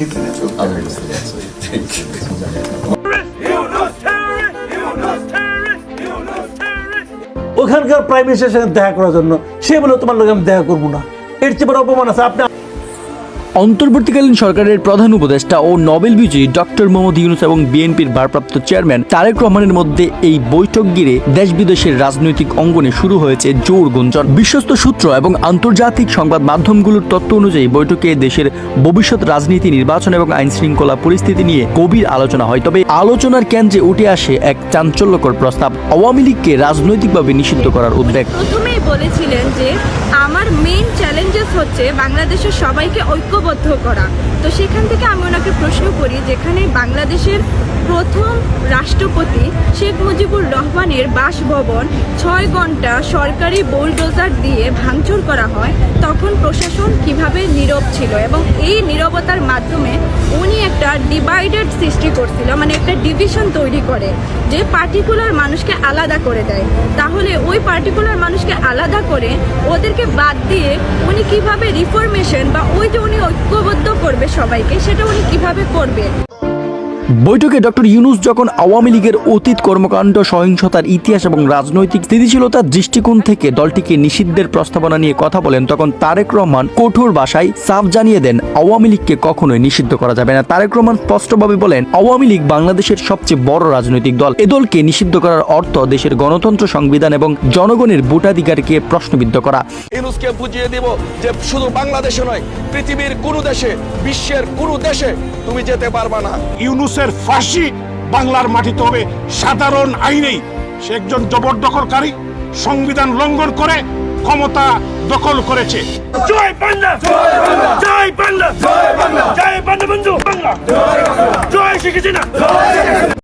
ওখানকার প্রাইম মিনিস্টারের সঙ্গে দেখা করার জন্য সে বলে তোমার লোক আমি দেখা করবো না, এর চেয়ে বড় অপমান আছে? আপনি অন্তর্বর্তীকালীন সরকারের প্রধান উপদেষ্টা ও নোবেল বিজয়ী ডক্টর মোহাম্মদ ইউনূস এবং বিএনপির ভারপ্রাপ্ত চেয়ারম্যান তারেক রহমানের মধ্যে এই বৈঠক ঘিরে দেশ বিদেশের রাজনৈতিক অঙ্গনে শুরু হয়েছে জোর গুঞ্জন। বিশ্বস্ত সূত্র এবং আন্তর্জাতিক সংবাদ মাধ্যমগুলোর তথ্য অনুযায়ী বৈঠকে দেশের ভবিষ্যৎ রাজনীতি, নির্বাচন এবং আইন শৃঙ্খলা পরিস্থিতি নিয়ে গভীর আলোচনা হয়। তবে আলোচনার কেন্দ্রে উঠে আসে এক চাঞ্চল্যকর প্রস্তাব, আওয়ামী লীগকে রাজনৈতিকভাবে নিষিদ্ধ করার উদ্যোগ। প্রথমেই বলেছিলেন যে আমার মেইন চ্যালেঞ্জেস হচ্ছে বাংলাদেশের সবাইকে ঐক্যবদ্ধ করা। তো সেখান থেকে আমি ওনাকে প্রশ্ন করি, যেখানে বাংলাদেশের প্রথম রাষ্ট্রপতি শেখ মুজিবুর রহমানের বাসভবন 6 ঘন্টা সরকারি বুলডোজার দিয়ে ভাঙচুর করা হয়, তখন প্রশাসন কিভাবে নীরব ছিল এবং এই নীরবতার মাধ্যমে উনি একটা ডিভাইডেড সৃষ্টি করছিল, মানে একটা ডিভিশন তৈরি করে যে পার্টিকুলার মানুষকে আলাদা করে দেয়। তাহলে ওই পার্টিকুলার মানুষকে আলাদা করে ওদেরকে বাদ দিয়ে উনি কিভাবে রিফরমেশন বা ওই যে উনি ঐক্যবদ্ধ করবে সবাইকে, সেটা উনি কিভাবে করবে? বৈঠকে ডক্টর ইউনূস যখন আওয়ামী লীগের অতীত কর্মকাণ্ড, সহিংসতার ইতিহাস এবং রাজনৈতিক স্থিতিশীলতার দৃষ্টিকোণ থেকে দলটিকে নিষিদ্ধের প্রস্তাবনা নিয়ে কথা বলেন, তখন তারেক রহমান কঠোর ভাষায় সাফ জানিয়ে দেন আওয়ামী লীগকে কখনোই নিষিদ্ধ করা যাবে না। তারেক রহমান স্পষ্টভাবে বলেন, আওয়ামী লীগ বাংলাদেশের সবচেয়ে বড় রাজনৈতিক দল। এ দলকে নিষিদ্ধ করার অর্থ দেশের গণতন্ত্র, সংবিধান এবং জনগণের ভোটাধিকারকে প্রশ্নবিদ্ধ করা। ইউনূসকে বুঝিয়ে দেব যে শুধু বাংলাদেশে নয়, পৃথিবীর কোনো দেশে, বিশ্বের কোনো দেশে তুমি যেতে পারবা না। ইউনূসের ফাঁসি বাংলার মাটিতে হবে সাধারণ আইনেই। সে একজন জবরদখলকারী, সংবিধান লঙ্ঘন করে ক্ষমতা দখল করেছে। জয় বাংলা, জয় বাংলা, জয় বাংলা, জয় বঙ্গবন্ধু বাংলা, জয় শেখ হাসিনা।